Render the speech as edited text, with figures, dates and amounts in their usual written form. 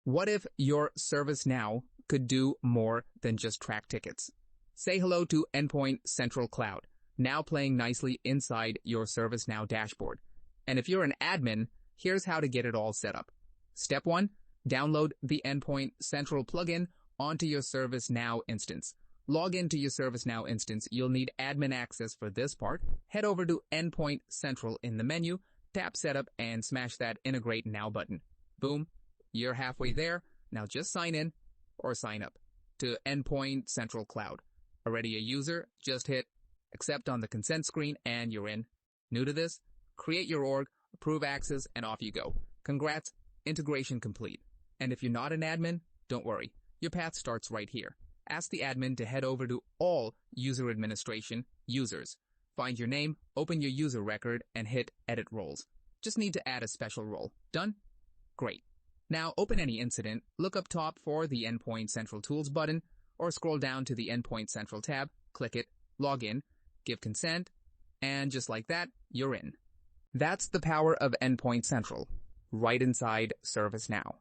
What if your ServiceNow could do more than just track tickets? Say hello to Endpoint Central Cloud, now playing nicely inside your ServiceNow dashboard. And if you're an admin, here's how to get it all set up. Step 1. Download the Endpoint Central plugin onto your ServiceNow instance. Log into your ServiceNow instance. You'll need admin access for this part. Head over to Endpoint Central in the menu, tap Setup, and smash that Integrate Now button. Boom. You're halfway there. Now just sign in or sign up to Endpoint Central Cloud. Already a user? Just hit Accept on the consent screen and you're in. New to this? Create your org, approve access, and off you go. Congrats, integration complete. And if you're not an admin, don't worry. Your path starts right here. Ask the admin to head over to All User Administration Users. Find your name, open your user record, and hit Edit Roles. Just need to add a special role. Done? Great. Now open any incident, look up top for the Endpoint Central Tools button, or scroll down to the Endpoint Central tab, click it, log in, give consent, and just like that, you're in. That's the power of Endpoint Central, right inside ServiceNow.